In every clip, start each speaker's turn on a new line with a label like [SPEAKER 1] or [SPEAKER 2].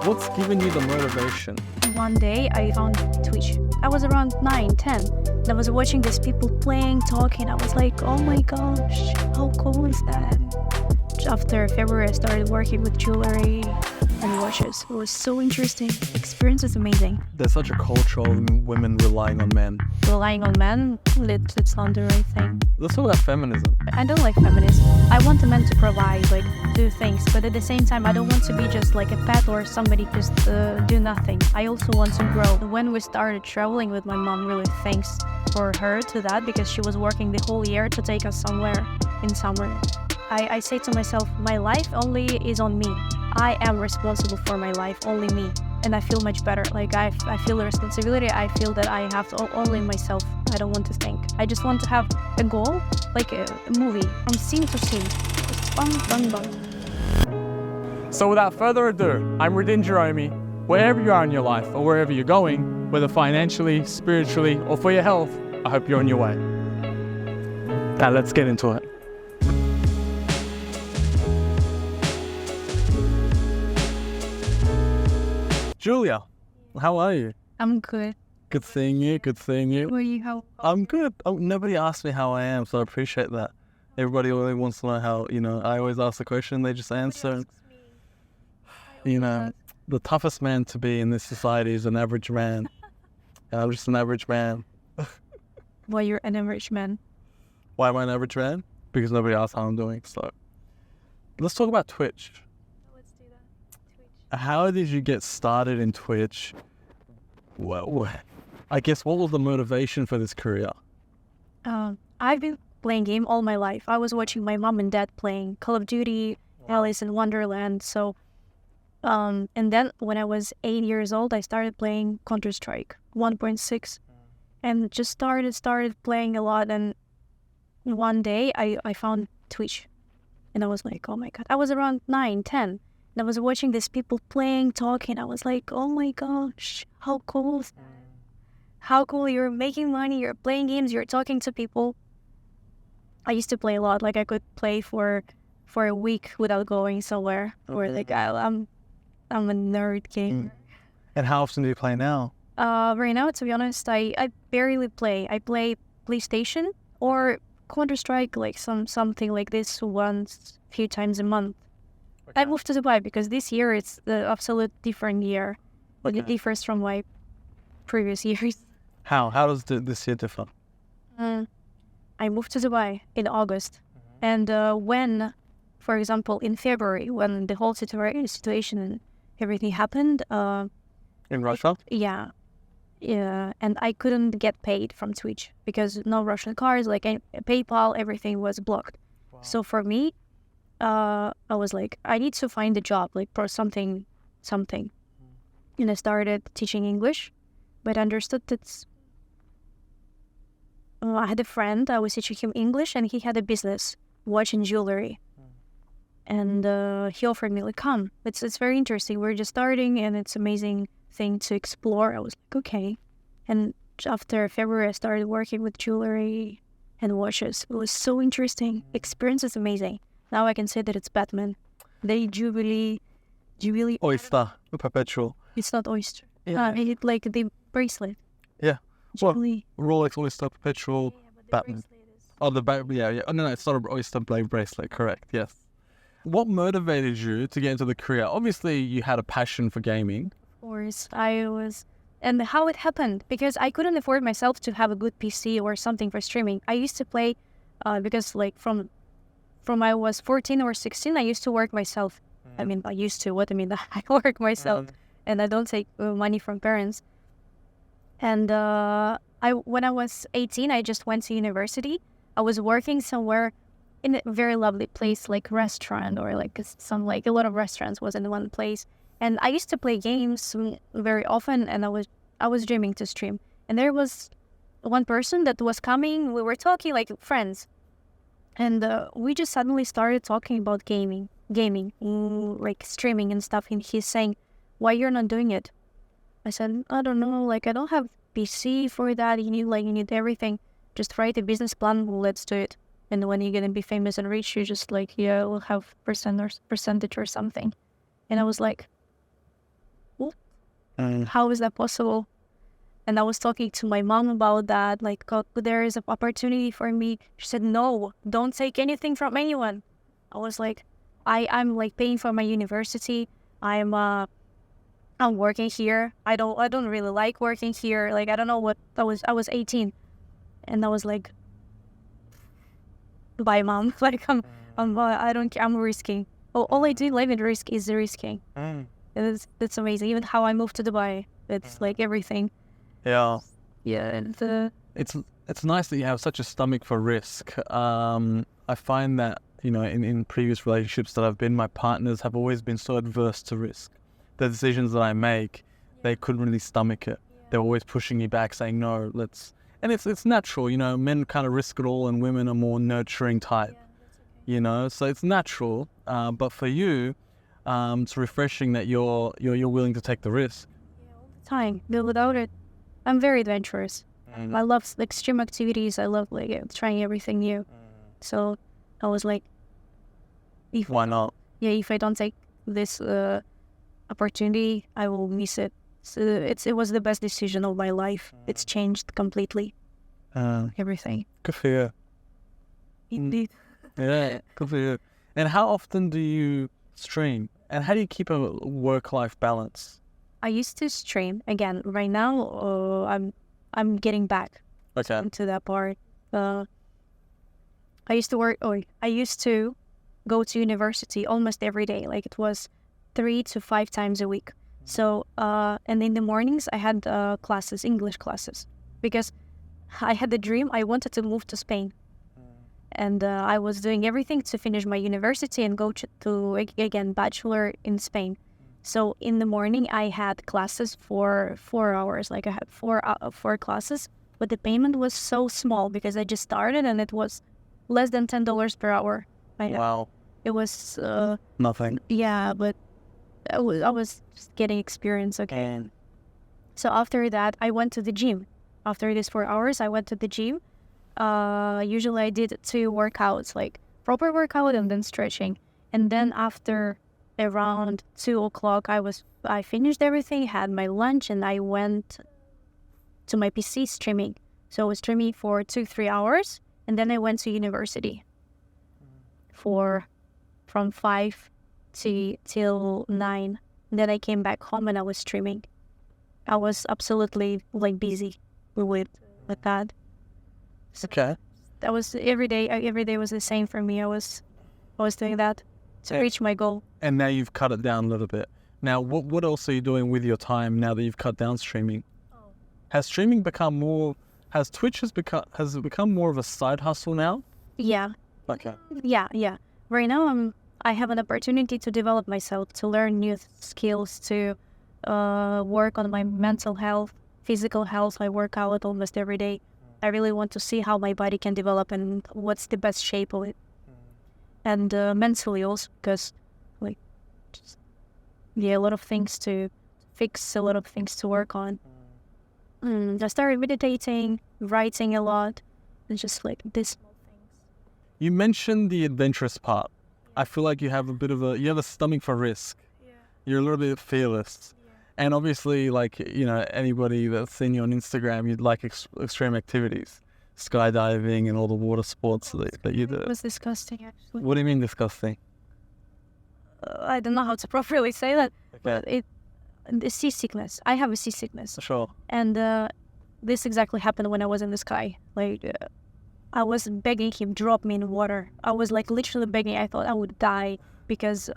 [SPEAKER 1] What's given you the motivation?
[SPEAKER 2] One day I found Twitch. I was around 9, 10. And I was watching these people playing, talking. I was like, oh my gosh, how cool is that? After February, I started working with jewelry and watches. It was so interesting. Experience is amazing.
[SPEAKER 1] There's such a culture of women relying on men.
[SPEAKER 2] Relying on men, it's not the right thing.
[SPEAKER 1] Let's talk about feminism.
[SPEAKER 2] I don't like feminism. I want the men to provide, like, do things, but at the same time, I don't want to be just like a pet or somebody just do nothing. I also want to grow. When we started traveling with my mom, really thanks for her to that, because she was working the whole year to take us somewhere in summer. I say to myself, my life only is on me. I am responsible for my life, only me. And I feel much better. Like I feel the responsibility. I feel that I have to only myself. I don't want to think. I just want to have a goal, like a movie, from scene to scene. Just bang, bang, bang.
[SPEAKER 1] So without further ado, I'm Radin Jerome. Wherever you are in your life or wherever you're going, whether financially, spiritually, or for your health, I hope you're on your way. Now let's get into it. Julia, how are you?
[SPEAKER 2] I'm good.
[SPEAKER 1] Good seeing you, good seeing you.
[SPEAKER 2] Were you how?
[SPEAKER 1] I'm good. Oh, nobody asked me how I am, so I appreciate that. Everybody really wants to know how, I always ask the question, they just answer. The toughest man to be in this society is an average man. And I'm just an average man.
[SPEAKER 2] Well, you're an average man.
[SPEAKER 1] Why am I an average man? Because nobody asked how I'm doing, so. Let's talk about Twitch.
[SPEAKER 2] Let's do that. Twitch.
[SPEAKER 1] How did you get started in Twitch? Well, I guess what was the motivation for this career?
[SPEAKER 2] I've been playing game all my life. I was watching my mom and dad playing Call of Duty, Alice in Wonderland. So, and then when I was 8 years old, I started playing Counter-Strike 1.6, and just started playing a lot. And one day I found Twitch, and I was like, oh my God. I was around 9, 10. And I was watching these people playing, talking. I was like, oh my gosh, how cool is that? How cool, you're making money, you're playing games, you're talking to people. I used to play a lot. Like I could play for a week without going somewhere. Or like I'm a nerd gamer.
[SPEAKER 1] And how often do you play now?
[SPEAKER 2] Right now, to be honest, I barely play. I play PlayStation or Counter-Strike, like something like this once, a few times a month. Okay. I moved to Dubai because this year it's the absolute different year. Okay. It differs from my previous years.
[SPEAKER 1] How does this year differ?
[SPEAKER 2] I moved to Dubai in August. And when, for example, in February, when the whole situation and everything happened.
[SPEAKER 1] In Russia?
[SPEAKER 2] Yeah. And I couldn't get paid from Twitch because no Russian cards, like PayPal, everything was blocked. Wow. So for me, I was like, I need to find a job, like for something. And I started teaching English, but I understood that I had a friend, I was teaching him English, and he had a business, watch and jewelry. And he offered me, like, come, it's very interesting. We're just starting, and it's amazing thing to explore. I was like, okay. And after February, I started working with jewelry and watches. It was so interesting. Experience is amazing. Now I can say that it's Batman. They Jubilee.
[SPEAKER 1] Oyster, perpetual.
[SPEAKER 2] It's not oyster.
[SPEAKER 1] Yeah.
[SPEAKER 2] It's like the bracelet.
[SPEAKER 1] Yeah.
[SPEAKER 2] Jubilee.
[SPEAKER 1] Well, Rolex Oyster Perpetual Batman. Oh, yeah. Oh, no, it's not an Oyster blade bracelet. Correct. Yes. What motivated you to get into the career? Obviously, you had a passion for gaming.
[SPEAKER 2] Of course, I was. And how it happened, because I couldn't afford myself to have a good PC or something for streaming. I used to play, because like from I was 14 or 16, I used to work myself. I mean, I used to. What I mean, I work myself, and I don't take money from parents. And when I was 18, I just went to university. I was working somewhere in a very lovely place, like restaurant, or like a lot of restaurants was in one place. And I used to play games very often, and I was dreaming to stream. And there was one person that was coming. We were talking like friends, and we just suddenly started talking about gaming, like streaming and stuff. And he's saying, "Why you're not doing it?" I said, "I don't know. Like I don't have PC for that. You need everything. Just write a business plan. Let's do it. And when you're gonna be famous and rich, you just like we'll have percentage or something." And I was like, How is that possible? And I was talking to my mom about that, like, oh, there is an opportunity for me. She said, no, don't take anything from anyone. I was like, I'm like paying for my university. I'm working here. I don't really like working here. Like, I don't know what I was 18, and I was like, bye, mom. Like, I don't care. I'm risking. All I do in life in risk is risking. That's amazing. Even how I moved to Dubai, it's like everything.
[SPEAKER 1] Yeah.
[SPEAKER 2] Yeah, and
[SPEAKER 1] It's nice that you have such a stomach for risk. I find that, you know, in previous relationships that I've been, my partners have always been so adverse to risk. The decisions that I make, they couldn't really stomach it. They're always pushing me back, saying, no, let's... And it's natural, you know, men kind of risk it all and women are more nurturing type, you know, so it's natural. But for you, it's refreshing that you're willing to take the risk.
[SPEAKER 2] all the time. Without it, I'm very adventurous. I love extreme activities. I love like trying everything new. So I was like,
[SPEAKER 1] Why not?
[SPEAKER 2] Yeah, if I don't take this opportunity, I will miss it. So it was the best decision of my life. It's changed completely. Everything.
[SPEAKER 1] Good for you.
[SPEAKER 2] Indeed.
[SPEAKER 1] Yeah, good for you. And how often do you stream? And how do you keep a work-life balance?
[SPEAKER 2] I used to stream again. Right now, I'm getting back into that part. I used to go to university almost every day. Like it was 3 to 5 times a week. So and in the mornings I had classes, English classes, because I had the dream. I wanted to move to Spain, and I was doing everything to finish my university and go to again bachelor in Spain. So in the morning I had classes for 4 hours. Like I had four classes, but the payment was so small because I just started and it was less than $10 per hour.
[SPEAKER 1] Wow.
[SPEAKER 2] It was
[SPEAKER 1] Nothing.
[SPEAKER 2] yeah, but I was just getting experience. Okay. So after that, I went to the gym. After these 4 hours, I went to the gym. Usually I did 2 workouts, like proper workout and then stretching. And then after around 2 o'clock, I finished everything, had my lunch, and I went to my PC streaming. So I was streaming for 2-3 hours, and then I went to university from 5 till 9. And then I came back home and I was streaming. I was absolutely like busy with that. So
[SPEAKER 1] Okay.
[SPEAKER 2] that was every day. Every day was the same for me. I was doing that to reach my goal.
[SPEAKER 1] And now you've cut it down a little bit. Now, what else are you doing with your time now that you've cut down streaming? Has streaming become more? Has Twitch has it become more of a side hustle now?
[SPEAKER 2] Yeah.
[SPEAKER 1] Okay.
[SPEAKER 2] Yeah. Right now, I have an opportunity to develop myself, to learn new skills, to work on my mental health, physical health. I work out almost every day. I really want to see how my body can develop and what's the best shape of it. And mentally also, because like, a lot of things to fix, a lot of things to work on. I started meditating, writing a lot, and just like this small things.
[SPEAKER 1] You mentioned the adventurous part. I feel like you have a stomach for risk.
[SPEAKER 2] Yeah.
[SPEAKER 1] You're a little bit fearless.
[SPEAKER 2] Yeah.
[SPEAKER 1] And obviously, like, you know, anybody that's seen you on Instagram, you'd like extreme activities, skydiving and all the water sports that you do.
[SPEAKER 2] It was disgusting, actually.
[SPEAKER 1] What do you mean disgusting?
[SPEAKER 2] I don't know how to properly say that.
[SPEAKER 1] Okay.
[SPEAKER 2] But the seasickness. I have a seasickness.
[SPEAKER 1] Sure.
[SPEAKER 2] And this exactly happened when I was in the sky. Like, I was begging him, drop me in water. I was like literally begging. I thought I would die because...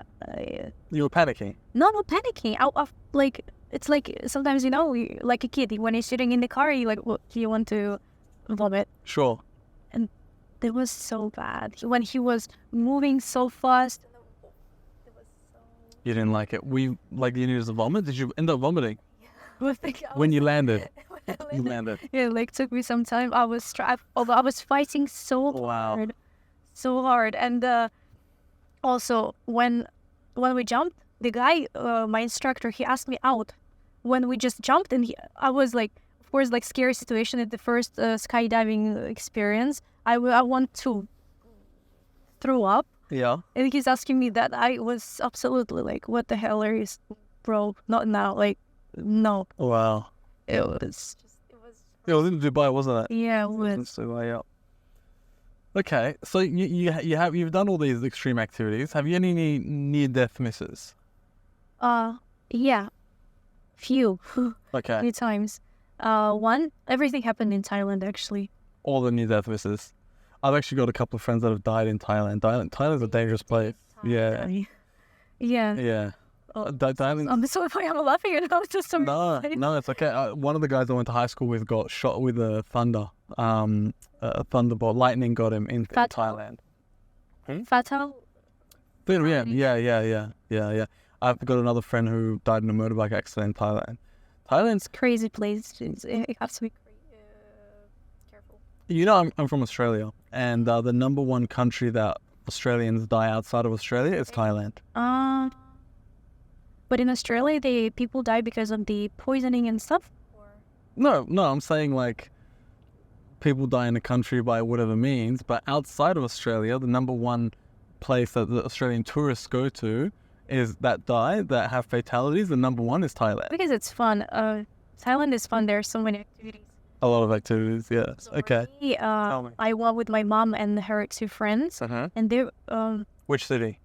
[SPEAKER 1] You were panicking?
[SPEAKER 2] No, not panicking. Like, it's like sometimes, you know, like a kid, when you're sitting in the car, you want to vomit.
[SPEAKER 1] Sure.
[SPEAKER 2] And it was so bad. When he was moving so fast...
[SPEAKER 1] You didn't like it. You needed to vomit? Did you end up vomiting? When you landed? You landed.
[SPEAKER 2] Yeah, like took me some time. I was although I was fighting so hard. And also when we jumped, the guy, my instructor, he asked me out. When we just jumped, and I was like, of course, like scary situation at the first skydiving experience. I want to throw up.
[SPEAKER 1] Yeah.
[SPEAKER 2] And he's asking me that. I was absolutely like, what the hell are you, bro? Not now. Like, No,
[SPEAKER 1] Wow.
[SPEAKER 2] it was
[SPEAKER 1] It was in Dubai, wasn't it?
[SPEAKER 2] yeah, it
[SPEAKER 1] In
[SPEAKER 2] was.
[SPEAKER 1] Dubai, yeah. Okay, so you've done all these extreme activities. Have you any near-death misses?
[SPEAKER 2] Yeah, few
[SPEAKER 1] Okay,
[SPEAKER 2] few times. One, everything happened in Thailand actually.
[SPEAKER 1] all the near-death misses. I've actually got a couple of friends that have died in Thailand. Thailand's a dangerous place. Yeah,
[SPEAKER 2] Yeah.
[SPEAKER 1] yeah. Thailand.
[SPEAKER 2] I'm so I'm laughing and I'm just so
[SPEAKER 1] No,
[SPEAKER 2] excited.
[SPEAKER 1] no, it's okay. One of the guys I went to high school with got shot with a thunderbolt. Lightning got him in
[SPEAKER 2] Fatal?
[SPEAKER 1] Thailand.
[SPEAKER 2] Fatal.
[SPEAKER 1] Yeah. I've got another friend who died in a motorbike accident in Thailand. Thailand's,
[SPEAKER 2] Crazy place. You have to be careful.
[SPEAKER 1] you know, I'm from Australia, and the number one country that Australians die outside of Australia is Thailand.
[SPEAKER 2] But in Australia, the people die because of the poisoning and stuff.
[SPEAKER 1] No, I'm saying like people die in a country by whatever means, but outside of Australia, the number one place that the Australian tourists go to is that have fatalities. The number one is Thailand.
[SPEAKER 2] Because it's fun. Thailand is fun. There are so many activities.
[SPEAKER 1] A lot of activities, yes.
[SPEAKER 2] So
[SPEAKER 1] Okay.
[SPEAKER 2] for me,
[SPEAKER 1] Tell me.
[SPEAKER 2] I went with my mom and her two friends,
[SPEAKER 1] Uh-huh.
[SPEAKER 2] and they
[SPEAKER 1] Which city?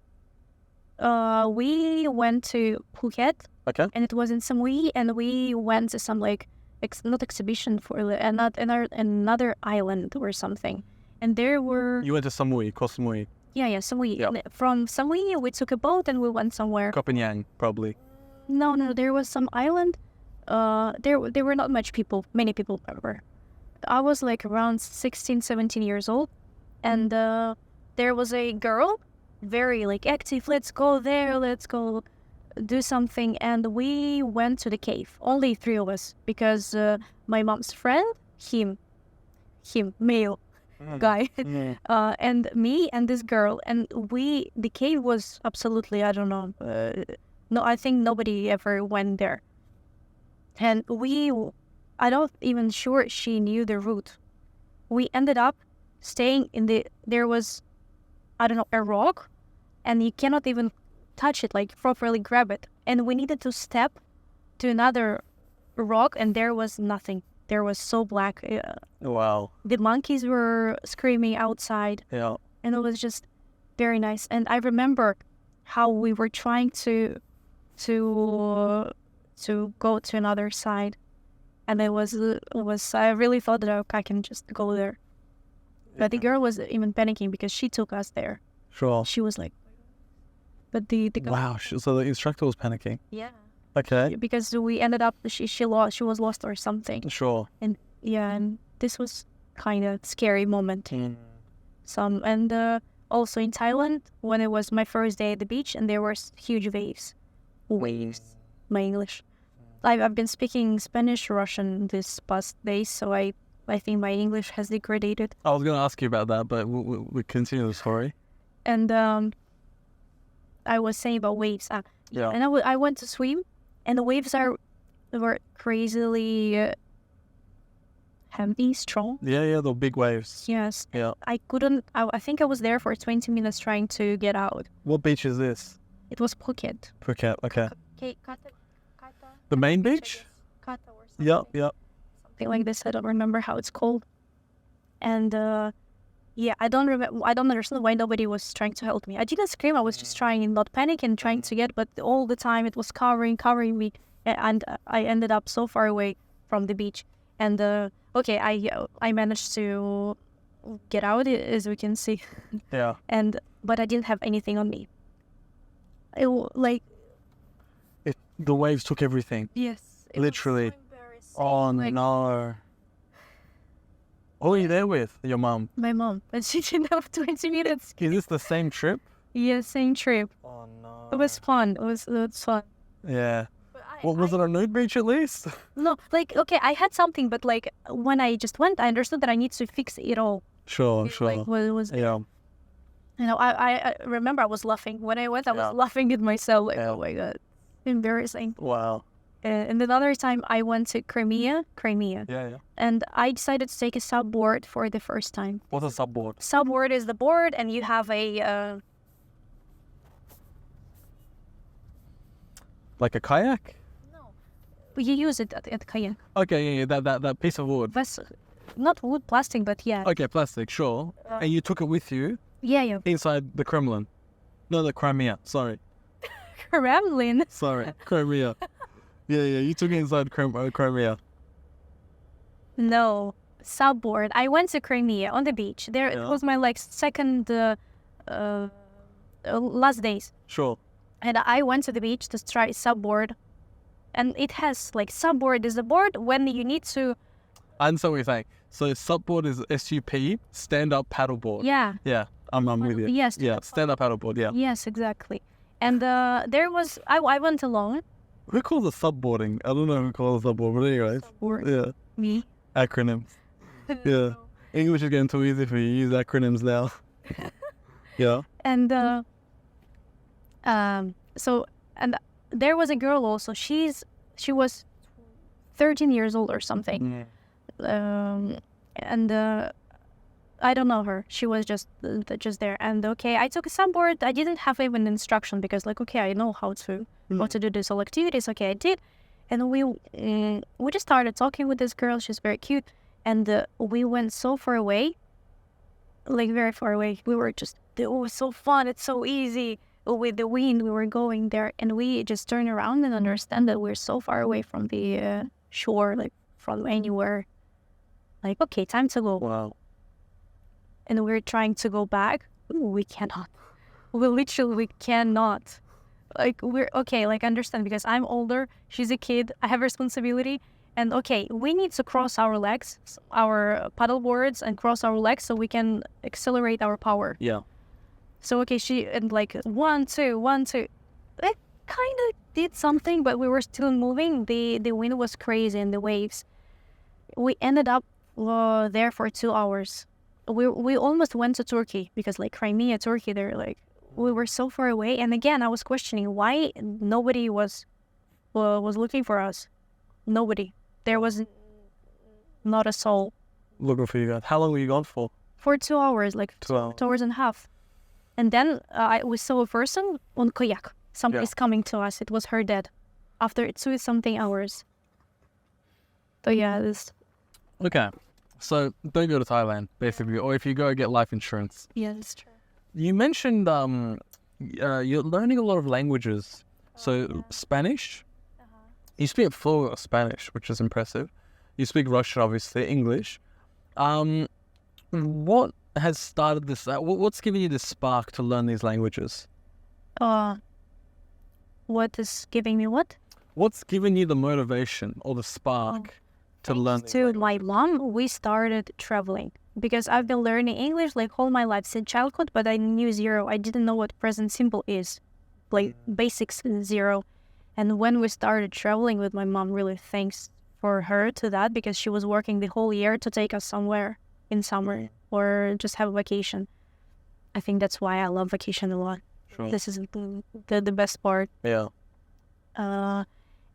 [SPEAKER 2] we went to Phuket,
[SPEAKER 1] Okay.
[SPEAKER 2] and it was in Samui, and we went to some like not exhibition for another island or something, and there were
[SPEAKER 1] You went to Samui, Koh Samui,
[SPEAKER 2] yeah Samui.
[SPEAKER 1] Yeah.
[SPEAKER 2] And from Samui we took a boat and we went somewhere.
[SPEAKER 1] Koh Phangan, probably.
[SPEAKER 2] No, there was some island. There were not many people ever. I was like around 16, 17 years old, and there was a girl, very like active. Let's go there. Let's go do something. And we went to the cave. Only three of us because my mom's friend, him, male guy, and me and this girl. And the cave was absolutely, I don't know. No, I think nobody ever went there. And I don't even sure she knew the route. We ended up staying there was, I don't know, a rock, and you cannot even touch it, like properly grab it. And we needed to step to another rock, and there was nothing. There was so black.
[SPEAKER 1] Wow.
[SPEAKER 2] The monkeys were screaming outside,
[SPEAKER 1] Yeah.
[SPEAKER 2] and it was just very nice. And I remember how we were trying to go to another side, and it was I really thought that I can just go there. But the girl was even panicking because she took us there.
[SPEAKER 1] Sure.
[SPEAKER 2] She was like, but the girl,
[SPEAKER 1] Wow. So the instructor was panicking.
[SPEAKER 2] yeah,
[SPEAKER 1] Okay.
[SPEAKER 2] because we ended up she was lost or something,
[SPEAKER 1] Sure.
[SPEAKER 2] and this was kind of scary moment. And also in Thailand when it was my first day at the beach, and there were huge waves. My English. I've been speaking Spanish, Russian this past days, so I think my English has degraded.
[SPEAKER 1] I was going to ask you about that, but we'll continue the story.
[SPEAKER 2] And I was saying about waves.
[SPEAKER 1] Yeah.
[SPEAKER 2] And I went to swim, and the waves were crazily heavy, strong.
[SPEAKER 1] Yeah, the big waves.
[SPEAKER 2] Yes.
[SPEAKER 1] Yeah.
[SPEAKER 2] I couldn't. I think I was there for 20 minutes trying to get out.
[SPEAKER 1] What beach is this?
[SPEAKER 2] It was Phuket.
[SPEAKER 1] Phuket, okay.
[SPEAKER 2] Kata,
[SPEAKER 1] The main beach?
[SPEAKER 2] Kata or something.
[SPEAKER 1] Yeah.
[SPEAKER 2] Something like this. I don't remember how it's called. And I don't understand why nobody was trying to help me. I didn't scream. I was just trying and not panic and trying to get, but all the time it was covering me, and I ended up so far away from the beach. And I managed to get out, as we can see.
[SPEAKER 1] Yeah.
[SPEAKER 2] But I didn't have anything on me.
[SPEAKER 1] The waves took everything.
[SPEAKER 2] Yes.
[SPEAKER 1] Literally.
[SPEAKER 2] Was so embarrassing.
[SPEAKER 1] Oh,
[SPEAKER 2] Like,
[SPEAKER 1] no. Who are you there with? Your mom?
[SPEAKER 2] My mom, but she didn't have 20 minutes.
[SPEAKER 1] Is this the same trip?
[SPEAKER 2] Yeah, same trip.
[SPEAKER 1] Oh, no.
[SPEAKER 2] It was fun. It was fun.
[SPEAKER 1] Yeah. What was it, a nude beach at least?
[SPEAKER 2] No, like, okay, I had something, but like when I just went, I understood that I need to fix it all.
[SPEAKER 1] Sure.
[SPEAKER 2] Like, what was
[SPEAKER 1] Yeah.
[SPEAKER 2] You know, I remember I was laughing. When I went, I was
[SPEAKER 1] Yeah.
[SPEAKER 2] laughing at myself. Like,
[SPEAKER 1] Yeah.
[SPEAKER 2] oh my God, embarrassing.
[SPEAKER 1] Wow.
[SPEAKER 2] And another time I went to Crimea,
[SPEAKER 1] Yeah.
[SPEAKER 2] and I decided to take a subboard for the first time.
[SPEAKER 1] What's a subboard?
[SPEAKER 2] Subboard is the board, and you have a
[SPEAKER 1] Like a kayak?
[SPEAKER 2] no, you use it at kayak.
[SPEAKER 1] Okay, yeah, that piece of wood.
[SPEAKER 2] Not wood, plastic, but yeah.
[SPEAKER 1] Okay, plastic, sure. And you took it with you
[SPEAKER 2] Yeah.
[SPEAKER 1] inside the Kremlin. No, the Crimea. Sorry.
[SPEAKER 2] Kremlin.
[SPEAKER 1] Sorry, Crimea. Yeah, you took it inside Crimea.
[SPEAKER 2] No, subboard. I went to Crimea on the beach. There it was my like second last days.
[SPEAKER 1] Sure.
[SPEAKER 2] And I went to the beach to try subboard. And it has like subboard is a board when you need to.
[SPEAKER 1] I understand what you're saying. So subboard is SUP, stand up paddleboard.
[SPEAKER 2] Yeah.
[SPEAKER 1] Yeah, I'm with you.
[SPEAKER 2] Yes.
[SPEAKER 1] Yeah, stand up paddleboard. Yeah.
[SPEAKER 2] Yes, exactly. And there was I went alone.
[SPEAKER 1] Who calls it subboarding? I don't know who calls it subboard, but anyways.
[SPEAKER 2] Subboard.
[SPEAKER 1] Yeah.
[SPEAKER 2] Me.
[SPEAKER 1] Acronyms. Yeah. English is getting too easy for you. Use acronyms now. Yeah.
[SPEAKER 2] And so there was a girl also. She was 13 years old or something. And I don't know her. She was just there. And okay, I took a subboard. I didn't have even instruction because like okay, I know how to do these all activities. Okay, I did. And we just started talking with this girl. She's very cute. And we went so far away, like very far away. We were just, it was so fun. It's so easy. With the wind, we were going there. And we just turned around and understand that we're so far away from the shore, like from anywhere. Like, okay, time to go.
[SPEAKER 1] Wow.
[SPEAKER 2] And we're trying to go back. Ooh, we cannot. We cannot. Like, we're, okay, like, understand, because I'm older, she's a kid, I have responsibility, and okay, we need to cross our legs, our paddle boards, and cross our legs so we can accelerate our power.
[SPEAKER 1] Yeah.
[SPEAKER 2] So, okay, and like, 1, 2, 1, 2. It kind of did something, but we were still moving. The wind was crazy and the waves. We ended up there for 2 hours. We almost went to Turkey, because like Crimea, Turkey, they're like, we were so far away. And again, I was questioning why nobody was looking for us. Nobody. There was not a soul.
[SPEAKER 1] Looking for you guys. How long were you gone for?
[SPEAKER 2] For 2 hours, like
[SPEAKER 1] 2 hours.
[SPEAKER 2] 2 hours and a half. And then we saw a person on kayak. Somebody's coming to us. It was her dad. After 2 something hours. So yeah, this.
[SPEAKER 1] Okay. So don't go to Thailand, basically. Or if you go, get life insurance.
[SPEAKER 2] Yeah, that's true.
[SPEAKER 1] You mentioned you're learning a lot of languages. So Spanish, you speak fluent Spanish, which is impressive. You speak Russian, obviously, English. What has started this? What's giving you the spark to learn these languages?
[SPEAKER 2] What is giving me what?
[SPEAKER 1] What's giving you the motivation or the spark to learn?
[SPEAKER 2] To my mom, we started traveling. Because I've been learning English like all my life since childhood, but I knew zero. I didn't know what present simple is, like basics zero. And when we started traveling with my mom, really thanks for her to that, because she was working the whole year to take us somewhere in summer or just have a vacation. I think that's why I love vacation a lot.
[SPEAKER 1] Sure.
[SPEAKER 2] This is the best part.
[SPEAKER 1] Yeah.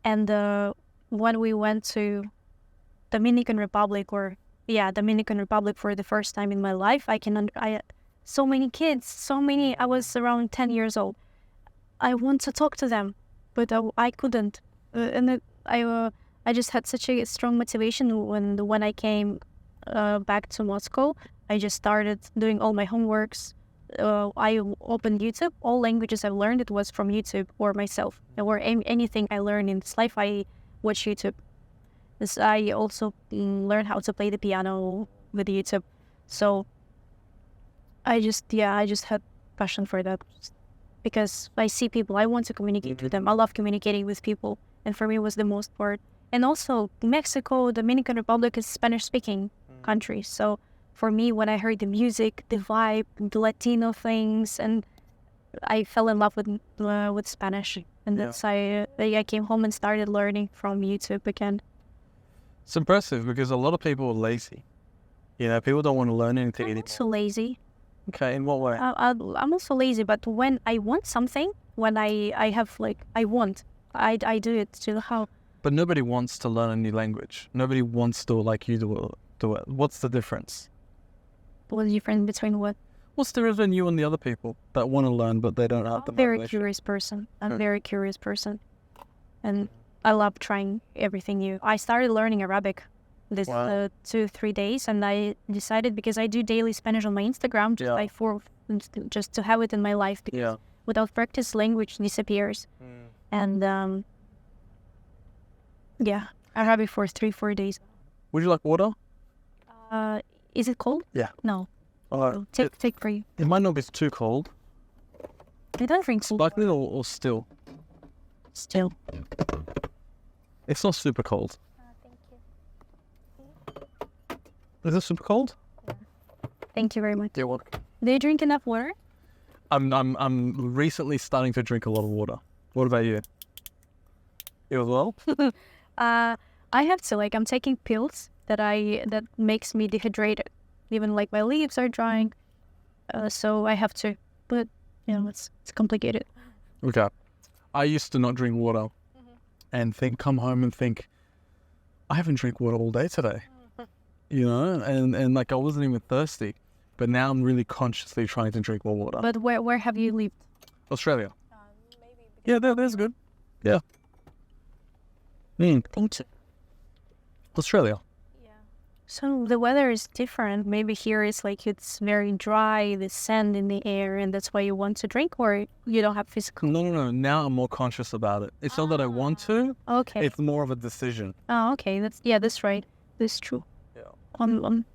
[SPEAKER 2] And when we went to Dominican Republic for the first time in my life, so many kids, I was around 10 years old. I want to talk to them, but I couldn't. I just had such a strong motivation when I came back to Moscow. I just started doing all my homeworks. I opened YouTube. All languages I've learned, it was from YouTube or myself. Or anything I learned in this life, I watch YouTube. I also learned how to play the piano with YouTube. So I just had passion for that, because I see people, I want to communicate with them. I love communicating with people, and for me it was the most part. And also Mexico, Dominican Republic is Spanish-speaking country. So for me, when I heard the music, the vibe, the Latino things, and I fell in love with Spanish. And that's I came home and started learning from YouTube again.
[SPEAKER 1] It's impressive, because a lot of people are lazy. You know, people don't want to learn anything anymore.
[SPEAKER 2] I'm also lazy.
[SPEAKER 1] Okay, in what way?
[SPEAKER 2] I'm also lazy, but when I want something, when I have like, I do it to how.
[SPEAKER 1] But nobody wants to learn a new language. Nobody wants to, like you do it. What's the difference?
[SPEAKER 2] What's the difference between what?
[SPEAKER 1] What's the difference between you and the other people that want to learn but they don't have the motivation?
[SPEAKER 2] I'm a very curious person. And I love trying everything new. I started learning Arabic this
[SPEAKER 1] Wow.
[SPEAKER 2] 2-3 days, and I decided because I do daily Spanish on my Instagram, just
[SPEAKER 1] Yeah.
[SPEAKER 2] like just to have it in my life. Because
[SPEAKER 1] Yeah.
[SPEAKER 2] without practice, language disappears. And yeah, Arabic for 3-4 days.
[SPEAKER 1] Would you like water?
[SPEAKER 2] Is it cold?
[SPEAKER 1] Yeah.
[SPEAKER 2] No.
[SPEAKER 1] Alright.
[SPEAKER 2] Take for you.
[SPEAKER 1] It might not be too cold.
[SPEAKER 2] I don't drink cold
[SPEAKER 1] Sparkling or still?
[SPEAKER 2] still.
[SPEAKER 1] It's not super cold.
[SPEAKER 2] Thank you.
[SPEAKER 1] Is it super cold?
[SPEAKER 2] Thank you very much.
[SPEAKER 1] Yeah. What?
[SPEAKER 2] Do you drink enough water?
[SPEAKER 1] I'm recently starting to drink a lot of water. What about you? You as well?
[SPEAKER 2] I have to, like, I'm taking pills that makes me dehydrated. Even like my leaves are drying, so I have to. But you know, it's complicated.
[SPEAKER 1] Okay. I used to not drink water, and come home and think, I haven't drank water all day today. You know, and like I wasn't even thirsty, but now I'm really consciously trying to drink more water.
[SPEAKER 2] But where have you lived?
[SPEAKER 1] Australia. Yeah, that's good. Yeah.
[SPEAKER 2] Thank you.
[SPEAKER 1] Australia.
[SPEAKER 2] So the weather is different. Maybe here it's like it's very dry, the sand in the air, and that's why you want to drink, or you don't have physical.
[SPEAKER 1] No. Now I'm more conscious about it. It's not that I want to.
[SPEAKER 2] Okay.
[SPEAKER 1] It's more of a decision.
[SPEAKER 2] Oh, okay. That's right. That's true.
[SPEAKER 1] Yeah.
[SPEAKER 2] I'm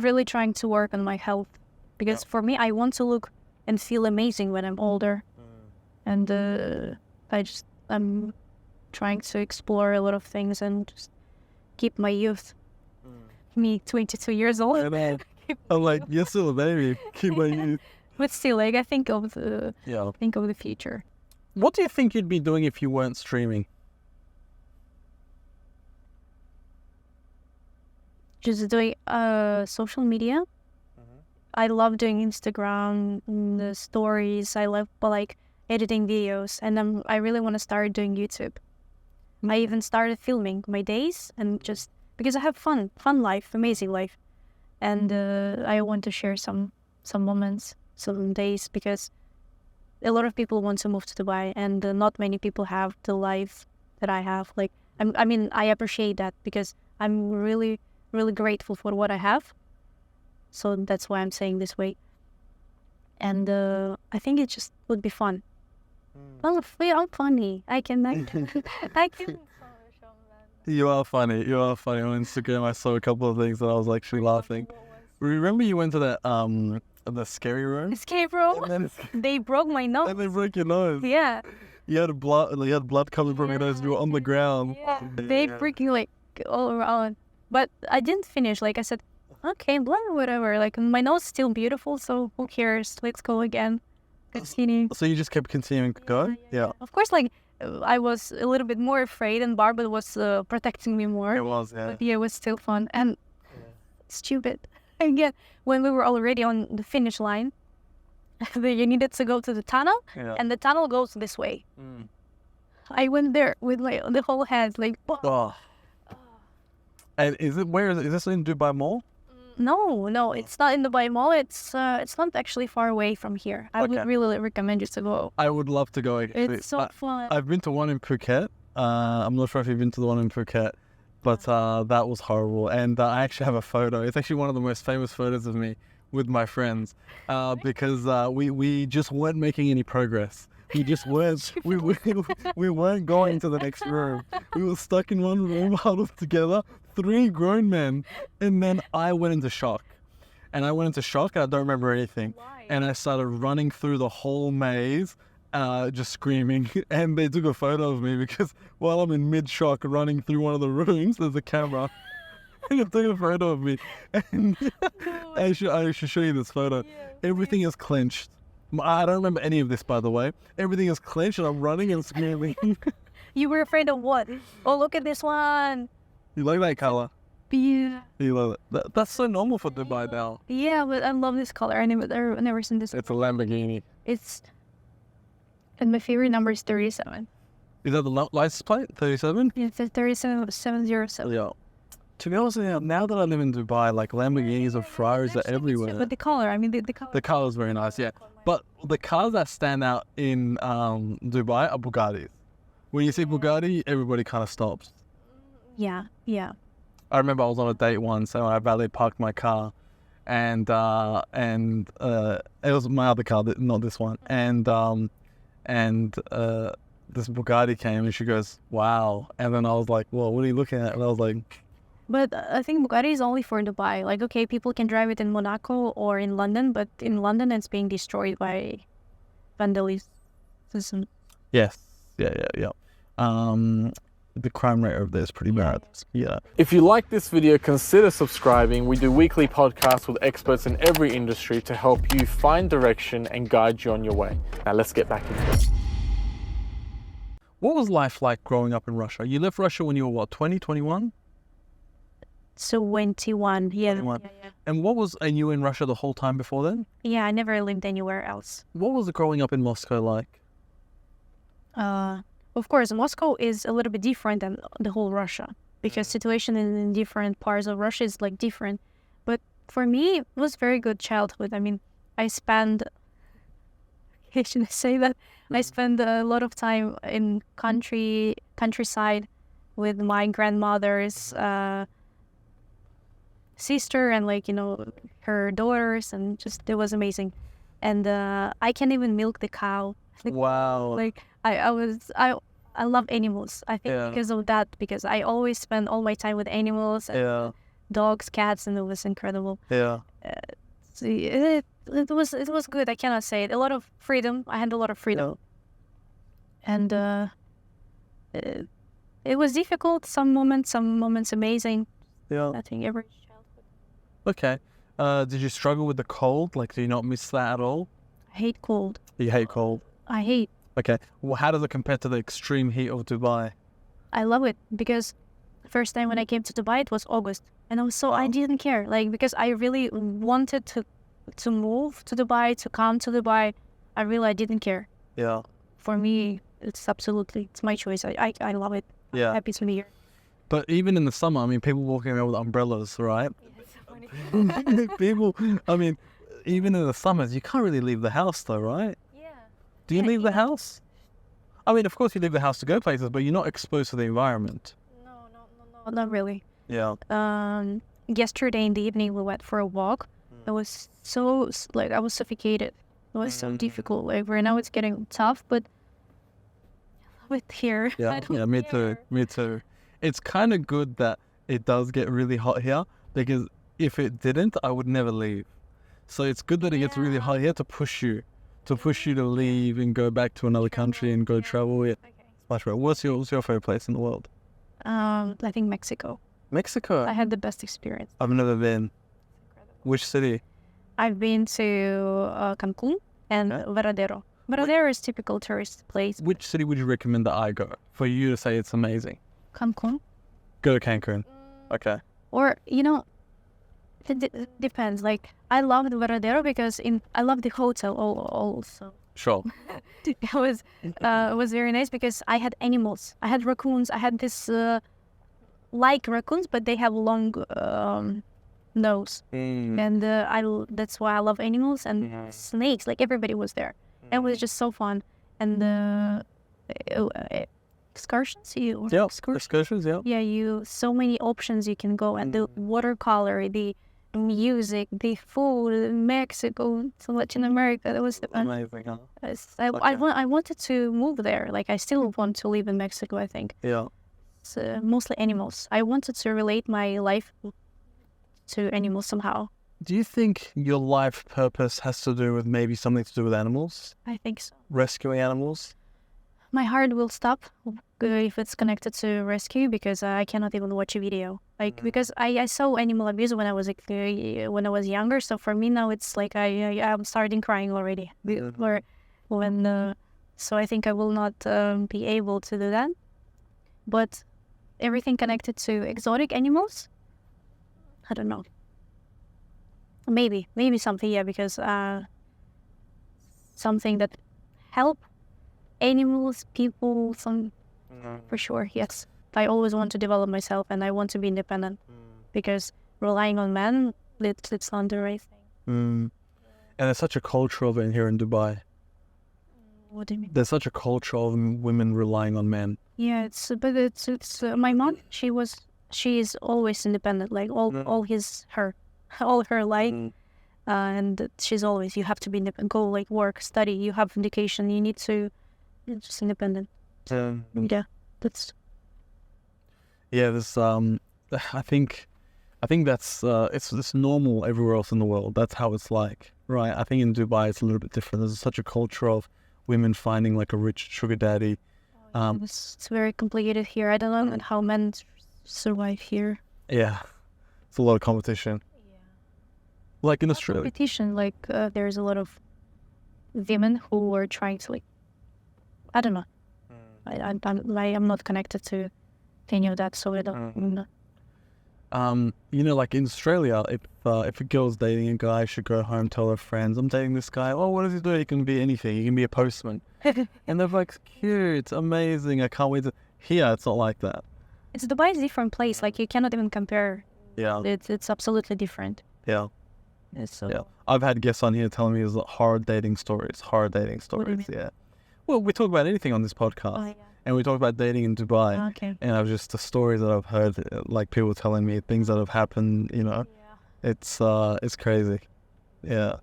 [SPEAKER 2] really trying to work on my health because for me, I want to look and feel amazing when I'm older, and I'm trying to explore a lot of things and just keep my youth. Me, 22 years old.
[SPEAKER 1] And I'm like, you're still a baby. Keep my youth.
[SPEAKER 2] But still, like, I think of the future.
[SPEAKER 1] What do you think you'd be doing if you weren't streaming?
[SPEAKER 2] Just doing social media. I love doing Instagram, the stories. I love like editing videos, and I really want to start doing YouTube. I even started filming my days and just because I have fun life, amazing life, and I want to share some moments, some days, because a lot of people want to move to Dubai, and not many people have the life that I have. Like, I appreciate that because I'm really, really grateful for what I have. So that's why I'm saying this way. And I think it just would be fun. Well, I'm funny. I can.
[SPEAKER 1] You are funny. On Instagram, I saw a couple of things that I was actually laughing. Remember you went to that the scary room?
[SPEAKER 2] Escape room.
[SPEAKER 1] And then
[SPEAKER 2] They broke my nose.
[SPEAKER 1] and they broke your nose.
[SPEAKER 2] Yeah.
[SPEAKER 1] You had blood coming from your nose. And you were on the ground.
[SPEAKER 2] Yeah. They freaking like all around. But I didn't finish. Like I said, okay, blah, whatever. Like my nose is still beautiful, so who cares? Let's go again. Continue.
[SPEAKER 1] So you just kept continuing to go? Yeah.
[SPEAKER 2] Of course, like I was a little bit more afraid, and Barbara was protecting me more.
[SPEAKER 1] It was, yeah.
[SPEAKER 2] But yeah, it was still fun and stupid. Again, when we were already on the finish line, you needed to go to the tunnel, and the tunnel goes this way. I went there with like the whole head, like.
[SPEAKER 1] Oh. And where is it? Is this in Dubai Mall?
[SPEAKER 2] No, it's not in the Dubai Mall. It's not actually far away from here. I would really recommend you to go.
[SPEAKER 1] I would love to go. Actually.
[SPEAKER 2] It's so fun.
[SPEAKER 1] I've been to one in Phuket. I'm not sure if you've been to the one in Phuket, but that was horrible. And I actually have a photo. It's actually one of the most famous photos of me with my friends because we just weren't making any progress. We just weren't. We weren't going to the next room. We were stuck in one room, huddled together, 3 grown men, and then I went into shock. And I don't remember anything.
[SPEAKER 2] Why?
[SPEAKER 1] And I started running through the whole maze, just screaming. And they took a photo of me because while I'm in mid-shock running through one of the rooms, there's a camera. And they've taken a photo of me. And I should show you this photo.
[SPEAKER 2] Yeah,
[SPEAKER 1] everything is clenched. I don't remember any of this, by the way. Everything is clenched and I'm running and screaming.
[SPEAKER 2] You were afraid of what? Oh, look at this one.
[SPEAKER 1] You like that color?
[SPEAKER 2] Yeah.
[SPEAKER 1] You love it. That's so normal for Dubai now.
[SPEAKER 2] Yeah, but I love this color. I've never seen this.
[SPEAKER 1] It's a Lamborghini.
[SPEAKER 2] And my favorite number is 37.
[SPEAKER 1] Is that the license plate? 37?
[SPEAKER 2] Yeah, it's 37707.
[SPEAKER 1] Yeah. To be honest with you, now that I live in Dubai, like Lamborghinis and Ferraris are everywhere.
[SPEAKER 2] But the color, the color.
[SPEAKER 1] The color is very nice, yeah. But the cars that stand out in Dubai are Bugattis. When you see Bugatti, everybody kind of stops.
[SPEAKER 2] Yeah.
[SPEAKER 1] I remember I was on a date once, and I valet parked my car, and it was my other car, not this one, and this Bugatti came, and she goes, "Wow!" And then I was like, "Well, what are you looking at?" And I was like,
[SPEAKER 2] But I think Bugatti is only for Dubai. Like, okay, people can drive it in Monaco or in London, but in London it's being destroyed by vandalism.
[SPEAKER 1] "Yes, yeah." The crime rate over there is pretty bad. Yeah.
[SPEAKER 3] If you like this video, consider subscribing. We do weekly podcasts with experts in every industry to help you find direction and guide you on your way. Now let's get back into it.
[SPEAKER 1] What was life like growing up in Russia? You left Russia when you were what, 20, 21?
[SPEAKER 2] 21. Yeah.
[SPEAKER 1] 21. And and you were in Russia the whole time before then?
[SPEAKER 2] Yeah, I never lived anywhere else.
[SPEAKER 1] What was growing up in Moscow like?
[SPEAKER 2] Of course, Moscow is a little bit different than the whole Russia because situation in different parts of Russia is like different. But for me, it was very good childhood. I mean, should I say that? I spent a lot of time in countryside with my grandmother's sister and her daughters, and just it was amazing. And I can even milk the cow.
[SPEAKER 1] Wow.
[SPEAKER 2] I love animals. I think because of that, because I always spend all my time with animals and dogs, cats, and it was incredible.
[SPEAKER 1] Yeah.
[SPEAKER 2] It was good. I cannot say it. A lot of freedom. I had a lot of freedom, and it was difficult. Some moments amazing.
[SPEAKER 1] Yeah.
[SPEAKER 2] I think every childhood.
[SPEAKER 1] Okay. Did you struggle with the cold? Like, do you not miss that at all?
[SPEAKER 2] I hate cold.
[SPEAKER 1] You hate cold?
[SPEAKER 2] I hate.
[SPEAKER 1] Okay. Well, how does it compare to the extreme heat of Dubai?
[SPEAKER 2] I love it because the first time when I came to Dubai, it was August. And I didn't care. Like, because I really wanted to move to Dubai, to come to Dubai. I didn't care.
[SPEAKER 1] Yeah.
[SPEAKER 2] For me, it's my choice. I love it.
[SPEAKER 1] Yeah.
[SPEAKER 2] I'm happy to be here.
[SPEAKER 1] But even in the summer, I mean, people walking around with umbrellas, right?
[SPEAKER 2] Yeah, it's so funny.
[SPEAKER 1] People, I mean, even in the summers, you can't really leave the house though, right?
[SPEAKER 2] Yeah.
[SPEAKER 1] Do you leave the house? I mean, of course you leave the house to go places, but you're not exposed to the environment.
[SPEAKER 2] No, not really.
[SPEAKER 1] Yeah.
[SPEAKER 2] Yesterday in the evening, we went for a walk. It was so, I was suffocated. It was so difficult. Like, right now it's getting tough, but I love it here.
[SPEAKER 1] Yeah, me too. It's kind of good that it does get really hot here, because if it didn't, I would never leave. So it's good that it gets really hot here to push you to leave and go back to another country and go travel. Yeah,
[SPEAKER 2] Okay.
[SPEAKER 1] it's much better. What's your favorite place in the world?
[SPEAKER 2] I think Mexico.
[SPEAKER 1] Mexico.
[SPEAKER 2] I had the best experience.
[SPEAKER 1] I've never been. Which city?
[SPEAKER 2] I've been to Cancun and Varadero. Varadero is typical tourist place.
[SPEAKER 1] Which city would you recommend that I go for you to say it's amazing?
[SPEAKER 2] Cancun.
[SPEAKER 1] Go to Cancun. Okay.
[SPEAKER 2] Or, it depends. Like, I loved Varadero because I love the hotel also.
[SPEAKER 1] Sure.
[SPEAKER 2] It was very nice because I had animals. I had raccoons. I had this like raccoons, but they have long nose. And that's why I love animals and snakes. Like, everybody was there. It was just so fun. And excursions.
[SPEAKER 1] Excursions. Yeah.
[SPEAKER 2] Yeah, so many options you can go, and the watercolor, the music, the food, Mexico, to Latin America. That was
[SPEAKER 1] amazing. Huh?
[SPEAKER 2] I wanted to move there. Like, I still want to live in Mexico, I think.
[SPEAKER 1] Yeah.
[SPEAKER 2] It's mostly animals. I wanted to relate my life to animals somehow.
[SPEAKER 1] Do you think your life purpose has to do with maybe something to do with animals?
[SPEAKER 2] I think so.
[SPEAKER 1] Rescuing animals?
[SPEAKER 2] My heart will stop if it's connected to rescue, because I cannot even watch a video. Like, because I saw animal abuse when I was younger. So for me now, it's like I'm starting crying already. So I think I will not be able to do that. But everything connected to exotic animals, I don't know. Maybe something, yeah, because something that help animals, people, for sure, yes. I always want to develop myself, and I want to be independent, because relying on men, it's not the right thing.
[SPEAKER 1] And there's such a culture of it here in Dubai.
[SPEAKER 2] What do you mean?
[SPEAKER 1] There's such a culture of women relying on men.
[SPEAKER 2] Yeah, it's my mom. She is always independent. Like all her life, and she's always, you have to be independent. Go like work, study. You have education. You need to. You're just independent. Yeah, that's.
[SPEAKER 1] Yeah, this I think that's it's normal everywhere else in the world. That's how it's like, right? I think in Dubai it's a little bit different. There's such a culture of women finding like a rich sugar daddy.
[SPEAKER 2] It's very complicated here. I don't know how men survive here.
[SPEAKER 1] Yeah, it's a lot of competition.
[SPEAKER 2] Yeah.
[SPEAKER 1] Like in Australia.
[SPEAKER 2] Competition, like there's a lot of women who are trying to like, I don't know. I'm not connected to any of that, so I don't know.
[SPEAKER 1] You know, like in Australia, if a girl's dating a guy, she should go home, tell her friends, I'm dating this guy. Oh, what does he do? He can be anything. He can be a postman. And they're like, cute, amazing. I can't wait to. Here, it's not like that.
[SPEAKER 2] It's Dubai is a different place. Like you cannot even compare.
[SPEAKER 1] Yeah.
[SPEAKER 2] It's absolutely different.
[SPEAKER 1] Yeah.
[SPEAKER 2] So.
[SPEAKER 1] Yeah. I've had guests on here telling me there's horror dating stories.
[SPEAKER 2] What do you mean?
[SPEAKER 1] Yeah. Well, we talk about anything on this podcast.
[SPEAKER 2] Oh, yeah.
[SPEAKER 1] And we talk about dating in Dubai.
[SPEAKER 2] Okay.
[SPEAKER 1] And I've just the stories that I've heard, like people telling me things that have happened, you know.
[SPEAKER 2] Yeah.
[SPEAKER 1] It's crazy. Yeah.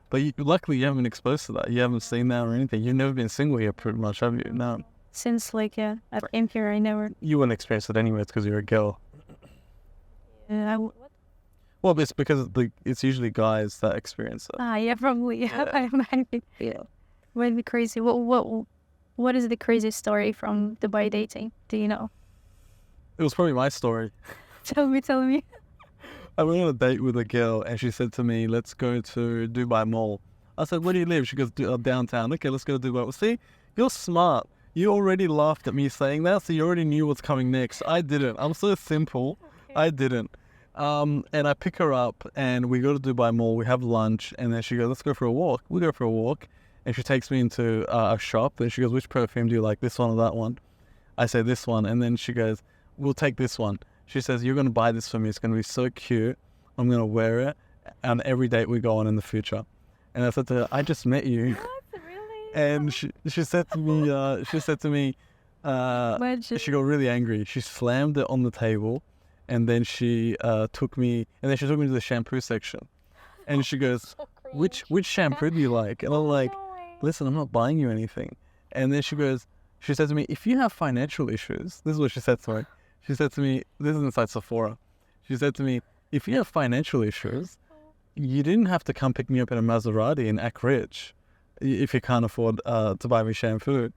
[SPEAKER 1] But luckily you haven't been exposed to that. You haven't seen that or anything. You've never been single here pretty much, have you? No.
[SPEAKER 2] Since I came here, I never.
[SPEAKER 1] You wouldn't experience it anyway. It's because you're a girl.
[SPEAKER 2] What?
[SPEAKER 1] Well, it's because it's usually guys that experience it.
[SPEAKER 2] Yeah, probably. Yeah. Might be crazy. What is the craziest story from Dubai dating? Do you know?
[SPEAKER 1] It was probably my story.
[SPEAKER 2] Tell me.
[SPEAKER 1] I went on a date with a girl and she said to me, let's go to Dubai Mall. I said, where do you live? She goes, downtown. Okay, let's go to Dubai. Well, see, you're smart. You already laughed at me saying that, so you already knew what's coming next. I didn't. I'm so simple. Okay. I didn't. And I pick her up and we go to Dubai Mall. We have lunch and then she goes, let's go for a walk. We go for a walk. And she takes me into a shop. And she goes, which perfume do you like, this one or that one? I say this one. And then she goes, we'll take this one. She says, you're going to buy this for me. It's going to be so cute. I'm going to wear it on every date we go on in the future. And I said to her, I just met you.
[SPEAKER 2] What? Really?
[SPEAKER 1] And she said to me, she got really angry. She slammed it on the table. And then she took me to the shampoo section. And she goes, which shampoo do you like? And I'm like, listen, I'm not buying you anything. And then she said to me, if you have financial issues, this is what she said to me. She said to me, this is inside Sephora. She said to me, if you have financial issues, you didn't have to come pick me up in a Maserati and act rich if you can't afford to buy me shampoo.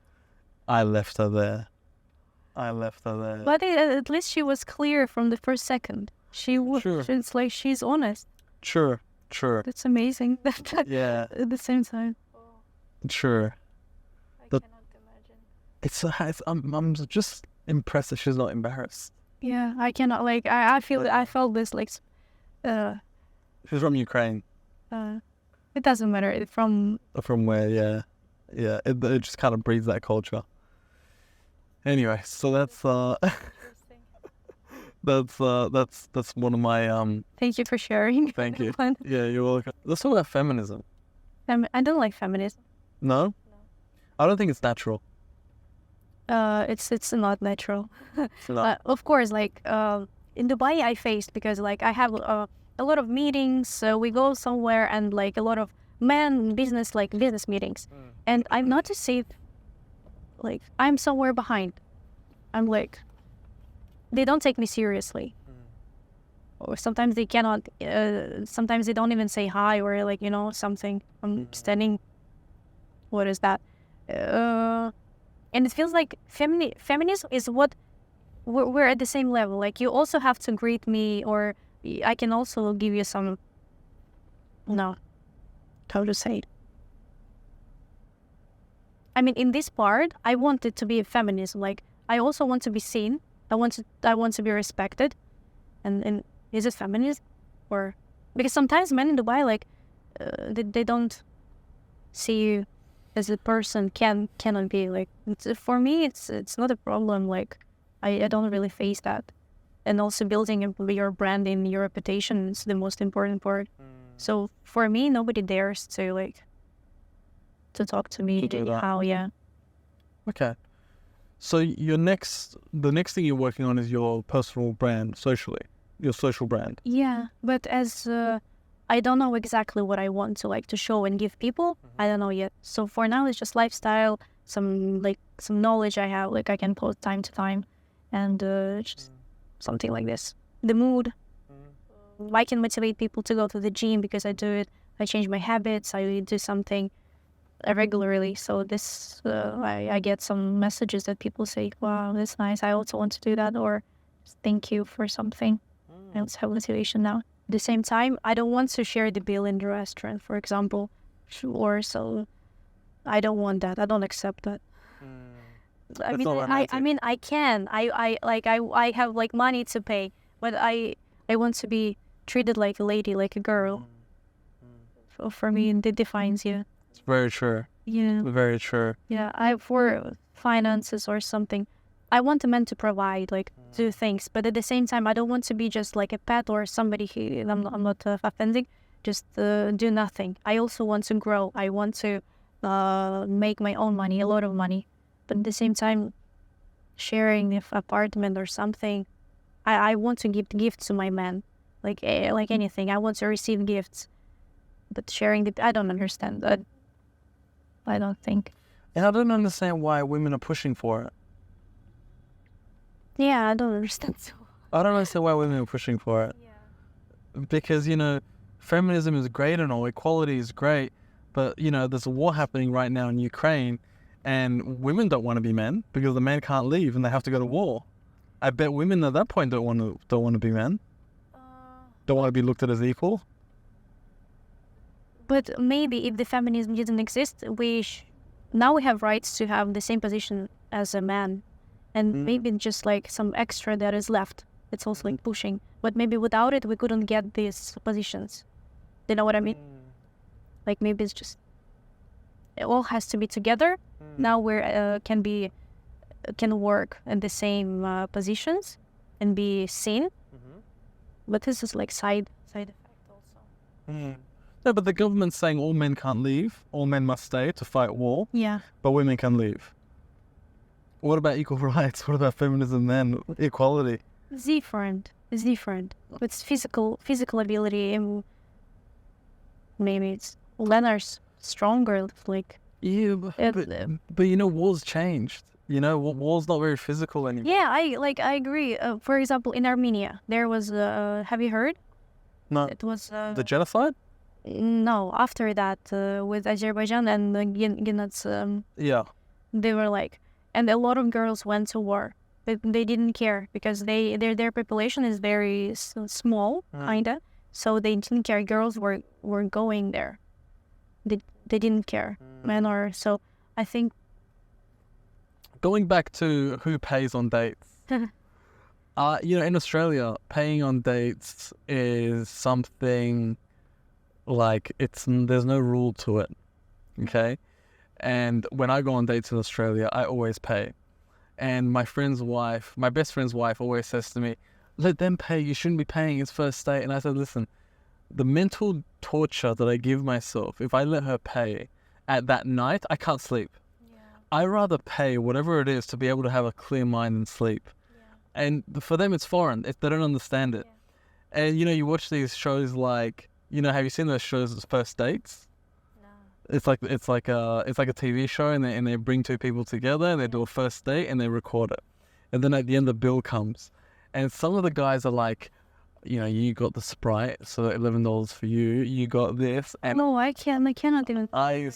[SPEAKER 1] I left her there.
[SPEAKER 2] But at least she was clear from the first second.
[SPEAKER 1] Sure.
[SPEAKER 2] It's like she's honest.
[SPEAKER 1] Sure.
[SPEAKER 2] That's amazing.
[SPEAKER 1] Yeah.
[SPEAKER 2] At the same time.
[SPEAKER 1] Sure.
[SPEAKER 2] I cannot imagine.
[SPEAKER 1] I'm just impressed that she's not embarrassed.
[SPEAKER 2] Yeah, I cannot. Like I felt this like.
[SPEAKER 1] She's from Ukraine.
[SPEAKER 2] It doesn't matter from
[SPEAKER 1] where. Yeah. It just kind of breeds that culture. Anyway, so that's that's one of my
[SPEAKER 2] Thank you for sharing.
[SPEAKER 1] Thank you. Yeah, you're welcome. Let's talk about feminism.
[SPEAKER 2] I don't like feminism.
[SPEAKER 1] No? I don't think it's natural.
[SPEAKER 2] It's not natural.
[SPEAKER 1] It's not.
[SPEAKER 2] Of course, like in Dubai, I faced because like I have a lot of meetings. We go somewhere and like a lot of business meetings, and I've noticed like I'm somewhere behind. I'm like, they don't take me seriously, or sometimes they cannot. Sometimes they don't even say hi or like something. I'm standing. What is that? And it feels like feminism is what we're at the same level. Like you also have to greet me, or I can also give you some. No, how to say it? I mean, in this part, I want it to be a feminism. Like I also want to be seen. I want to be respected, and is it feminism, or because sometimes men in Dubai like they don't see you as a person cannot be like for me it's not a problem. Like I don't really face that, and also building your brand and your reputation is the most important part. So for me, nobody dares to like to talk to me.
[SPEAKER 1] To do that.
[SPEAKER 2] How, yeah.
[SPEAKER 1] Okay. So the next thing you're working on is your personal brand socially, your social brand.
[SPEAKER 2] Yeah, but as I don't know exactly what I want to like to show and give people. I don't know yet. So for now, it's just lifestyle, some knowledge I have, like I can post time to time, and just something like this. The mood. I can motivate people to go to the gym because I do it. I change my habits. I do something regularly. So this, I get some messages that people say, "Wow, that's nice. I also want to do that," or "Thank you for something." I also have motivation now. At the same time, I don't want to share the bill in the restaurant, for example, or so. I don't want that. I don't accept that. I mean, I can. I have like money to pay, but I want to be treated like a lady, like a girl. So for me, it defines you.
[SPEAKER 1] It's very true.
[SPEAKER 2] Yeah.
[SPEAKER 1] Very true.
[SPEAKER 2] Yeah. For finances or something, I want a man to provide, like do things, but at the same time, I don't want to be just like a pet or somebody who I'm not offending, just do nothing. I also want to grow. I want to make my own money, a lot of money, but at the same time, sharing an apartment or something, I want to give gifts to my man, like anything. I want to receive gifts, but sharing I don't understand that. I don't think.
[SPEAKER 1] And I don't understand why women are pushing for it.
[SPEAKER 2] Yeah, I don't understand. So.
[SPEAKER 1] I don't understand why women are pushing for it.
[SPEAKER 2] Yeah.
[SPEAKER 1] Because, feminism is great and all, equality is great, but, there's a war happening right now in Ukraine, and women don't want to be men because the men can't leave and they have to go to war. I bet women at that point don't want to be men. Don't want to be looked at as equal.
[SPEAKER 2] But maybe if the feminism didn't exist, now we have rights to have the same position as a man. And maybe just like some extra that is left. It's also like pushing. But maybe without it, we couldn't get these positions. Do you know what I mean? Like maybe it's just, it all has to be together. Now we're can work in the same positions and be seen. But this is like side effect also.
[SPEAKER 1] No, but the government's saying all men can't leave. All men must stay to fight war.
[SPEAKER 2] Yeah.
[SPEAKER 1] But women can leave. What about equal rights? What about feminism then? Equality?
[SPEAKER 2] It's different. It's physical ability. And maybe it's men are stronger. Like
[SPEAKER 1] yeah, but war's changed. War's not very physical anymore.
[SPEAKER 2] Yeah, I agree. For example, in Armenia, there was. Have you heard?
[SPEAKER 1] No.
[SPEAKER 2] It was
[SPEAKER 1] the genocide.
[SPEAKER 2] No, after that, with Azerbaijan and Ginats.
[SPEAKER 1] Yeah.
[SPEAKER 2] They were like. And a lot of girls went to war, but they didn't care because their population is very small, kinda. So they didn't care. Girls were going there. They didn't care. Men are so. I think.
[SPEAKER 1] Going back to who pays on dates. In Australia, paying on dates is something like there's no rule to it. Okay. And when I go on dates in Australia, I always pay. And my best friend's wife always says to me, let them pay, you shouldn't be paying, it's first date. And I said, listen, the mental torture that I give myself, if I let her pay at that night, I can't sleep. Yeah. I rather pay whatever it is to be able to have a clear mind and sleep. Yeah. And for them, it's foreign. They don't understand it. Yeah. And, you watch these shows like, have you seen those shows, First Dates? It's like a TV show, and they bring two people together, and they do a first date, and they record it, and then at the end the bill comes, and some of the guys are like, you got the Sprite, so $11 for you. You got this, and
[SPEAKER 2] no, I cannot even.
[SPEAKER 1] I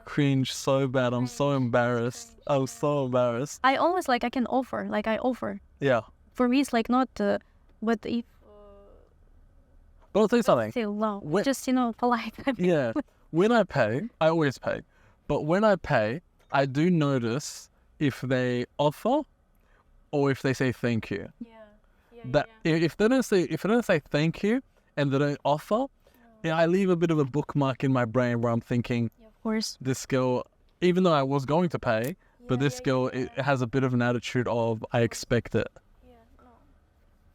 [SPEAKER 1] cringe so bad. I'm so embarrassed. I'm so embarrassed.
[SPEAKER 2] I always I can offer. I offer.
[SPEAKER 1] Yeah.
[SPEAKER 2] For me, it's like not. But if.
[SPEAKER 1] But I'll tell you something.
[SPEAKER 2] Still low. Just polite.
[SPEAKER 1] Yeah. When I pay, I always pay. But when I pay, I do notice if they offer or if they say thank you. Yeah. If they don't say thank you and they don't offer, I leave a bit of a bookmark in my brain where I'm thinking,
[SPEAKER 2] of course,
[SPEAKER 1] this girl, even though I was going to pay, but this girl it has a bit of an attitude of I expect it.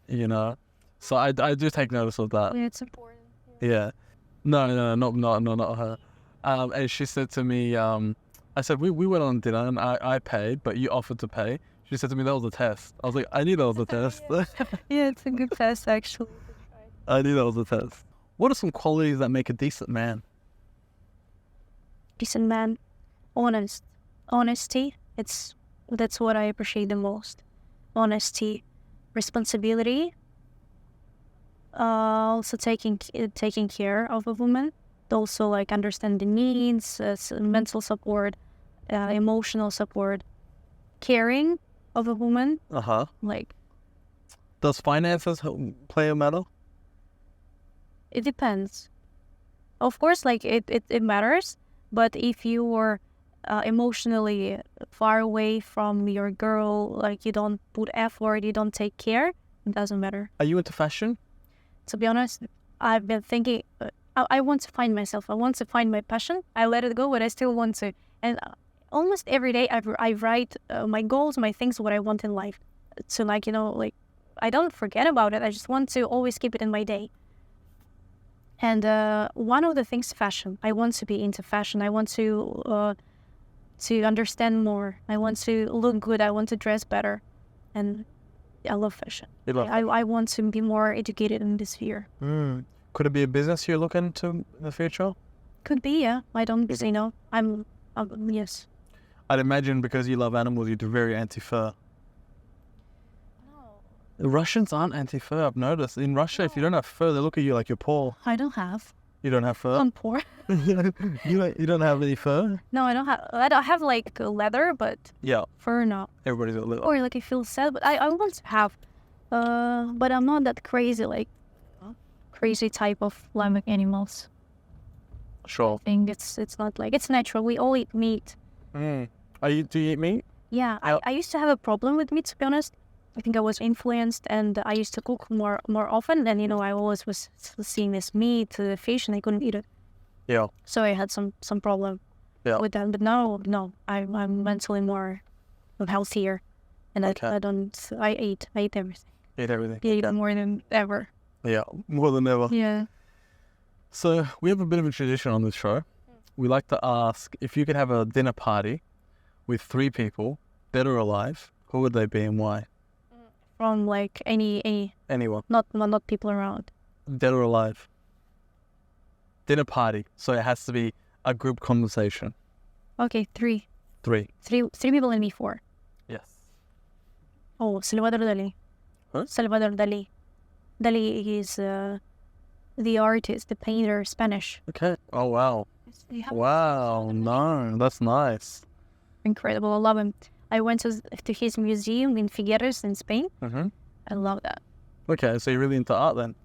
[SPEAKER 1] Yeah. No. So I do take notice of that.
[SPEAKER 2] Yeah, it's important.
[SPEAKER 1] Yeah. No, not her. And she said to me, I said, we went on dinner and I paid, but you offered to pay. She said to me, that was a test. I was like, I knew that was a test.
[SPEAKER 2] Yeah, it's a good test actually.
[SPEAKER 1] I knew that was a test. What are some qualities that make a decent man?
[SPEAKER 2] Decent man, honesty. That's what I appreciate the most. Honesty, responsibility. Also taking care of a woman. Also like understand the needs, mental support, emotional support, caring of a woman. Like,
[SPEAKER 1] does finances play a matter?
[SPEAKER 2] it depends. Of course, like it matters, but if you are emotionally far away from your girl, like you don't put effort, you don't take care, it doesn't matter.
[SPEAKER 1] Are you into fashion?
[SPEAKER 2] To be honest, I've been thinking, I want to find myself. I want to find my passion. I let it go, but I still want to. And almost every day I write my goals, my things, what I want in life. So like, like I don't forget about it. I just want to always keep it in my day. And one of the things, fashion. I want to be into fashion. I want to understand more. I want to look good. I want to dress better. And I love fashion. I want to be more educated in this sphere.
[SPEAKER 1] Could it be a business you're looking to in the future?
[SPEAKER 2] Could be, yeah. I don't say no. Yes.
[SPEAKER 1] I'd imagine because you love animals, you're very anti-fur.
[SPEAKER 2] No.
[SPEAKER 1] The Russians aren't anti-fur, I've noticed. In Russia, if you don't have fur, they look at you like you're poor.
[SPEAKER 2] I don't have.
[SPEAKER 1] You don't have fur?
[SPEAKER 2] I'm poor.
[SPEAKER 1] You don't have any fur?
[SPEAKER 2] No, I don't have. I don't have like leather, but
[SPEAKER 1] Yeah,
[SPEAKER 2] fur no.
[SPEAKER 1] everybody's got leather.
[SPEAKER 2] Or like I feel sad, but I want to have. But I'm not that crazy, like crazy type of like animals.
[SPEAKER 1] Sure.
[SPEAKER 2] I think it's not like it's natural. We all eat meat.
[SPEAKER 1] Do you eat meat?
[SPEAKER 2] Yeah, I used to have a problem with meat, to be honest. I think I was influenced, and I used to cook more often. And I always was seeing this meat, fish, and I couldn't eat it.
[SPEAKER 1] Yeah.
[SPEAKER 2] So I had some problem with that. But now, no, I'm mentally more healthier, and
[SPEAKER 1] Okay.
[SPEAKER 2] I eat everything.
[SPEAKER 1] Eat everything.
[SPEAKER 2] Yeah, even more than ever.
[SPEAKER 1] Yeah, more than ever.
[SPEAKER 2] Yeah.
[SPEAKER 1] So we have a bit of a tradition on this show. We like to ask if you could have a dinner party with 3 people, dead or alive, who would they be and why?
[SPEAKER 2] From like any
[SPEAKER 1] Anyone.
[SPEAKER 2] not people around.
[SPEAKER 1] Dead or alive. Dinner party. So it has to be a group conversation.
[SPEAKER 2] Okay, 3
[SPEAKER 1] 3.
[SPEAKER 2] people and me 4.
[SPEAKER 1] Yes.
[SPEAKER 2] Oh, Salvador Dali.
[SPEAKER 1] Huh?
[SPEAKER 2] Salvador Dali. Dali is the artist, the painter, Spanish.
[SPEAKER 1] Okay. Oh, wow. Wow. No, that's nice.
[SPEAKER 2] Incredible. I love him. I went to his museum in Figueres in Spain.
[SPEAKER 1] Mm-hmm.
[SPEAKER 2] I love that.
[SPEAKER 1] Okay, so you're really into art then?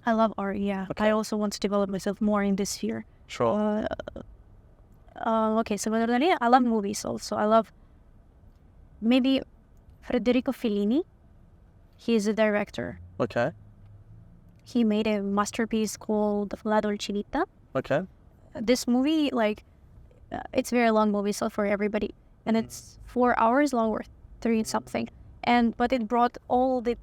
[SPEAKER 2] I love art, yeah.
[SPEAKER 1] Okay.
[SPEAKER 2] I also want to develop myself more in this sphere.
[SPEAKER 1] Sure.
[SPEAKER 2] Okay, Salvador Dali. I love movies also. I love maybe Federico Fellini. He is a director.
[SPEAKER 1] Okay.
[SPEAKER 2] He made a masterpiece called La Dolce Vita.
[SPEAKER 1] Okay.
[SPEAKER 2] This movie, like, it's a very long movie, so for everybody. And it's 4 hours long or 3 something. But it brought all the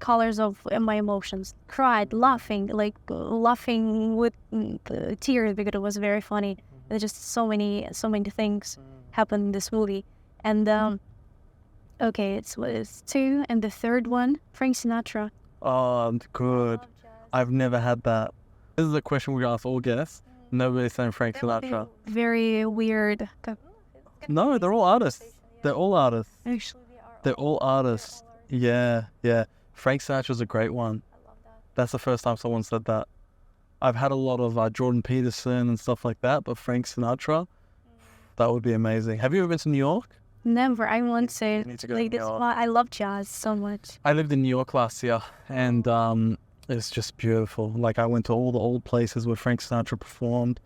[SPEAKER 2] colors of my emotions. Cried, laughing with tears because it was very funny. There's just so many things happened in this movie. And okay, it's 2, and the third one, Frank Sinatra.
[SPEAKER 1] Oh, good. I've never had that. This is a question we ask all guests. Nobody's saying Frank Sinatra.
[SPEAKER 2] Very weird.
[SPEAKER 1] No, they're all artists. They're all artists.
[SPEAKER 2] Actually,
[SPEAKER 1] They're all artists. Yeah. Frank Sinatra's a great one.
[SPEAKER 2] I love that.
[SPEAKER 1] That's the first time someone said that. I've had a lot of Jordan Peterson and stuff like that, but Frank Sinatra, that would be amazing. Have you ever been to New York?
[SPEAKER 2] Never. I want to.
[SPEAKER 1] You need to go to
[SPEAKER 2] Like
[SPEAKER 1] New
[SPEAKER 2] this.
[SPEAKER 1] York.
[SPEAKER 2] I love jazz so much.
[SPEAKER 1] I lived in New York last year, and it's just beautiful. Like, I went to all the old places where Frank Sinatra performed.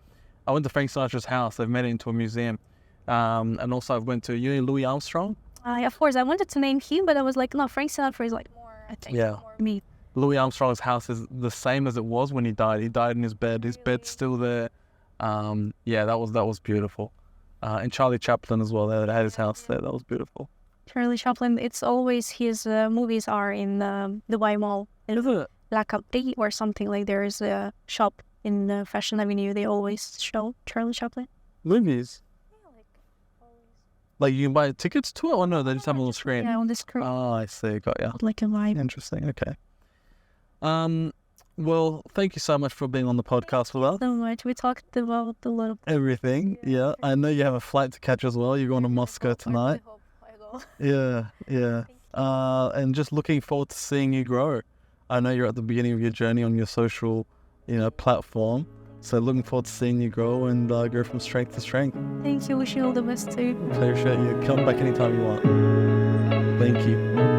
[SPEAKER 1] I went to Frank Sinatra's house. They've made it into a museum. And also I went to, Louis Armstrong?
[SPEAKER 2] Of course, I wanted to name him, but I was like, no, Frank Sinatra is like more, I think,
[SPEAKER 1] Yeah.
[SPEAKER 2] more me.
[SPEAKER 1] Louis Armstrong's house is the same as it was when he died. He died in his bed. His bed's still there. Yeah, that was beautiful. And Charlie Chaplin as well. They had his house there. That was beautiful.
[SPEAKER 2] Charlie Chaplin, it's always his movies are in the Y Mall.
[SPEAKER 1] Is it?
[SPEAKER 2] La Capri or something like there is a shop in the Fashion Avenue, they always show Charlie Chaplin.
[SPEAKER 1] Movies?
[SPEAKER 2] Yeah, like always.
[SPEAKER 1] Like you can buy tickets to it, or no? They just have it on the screen.
[SPEAKER 2] Yeah, on the screen.
[SPEAKER 1] Oh, I see. Got ya.
[SPEAKER 2] Like a vibe.
[SPEAKER 1] Interesting. Okay. Well, thank you so much for being on the podcast with us.
[SPEAKER 2] So much. We talked about a lot of
[SPEAKER 1] Everything. Yeah. I know you have a flight to catch as well. You're going to Moscow tonight.
[SPEAKER 2] I hope I go.
[SPEAKER 1] Yeah. And just looking forward to seeing you grow. I know you're at the beginning of your journey on your social, platform. So looking forward to seeing you grow and go from strength to strength.
[SPEAKER 2] Thank you. Wish you all the best too.
[SPEAKER 1] Appreciate you. Come back anytime you want. Thank you.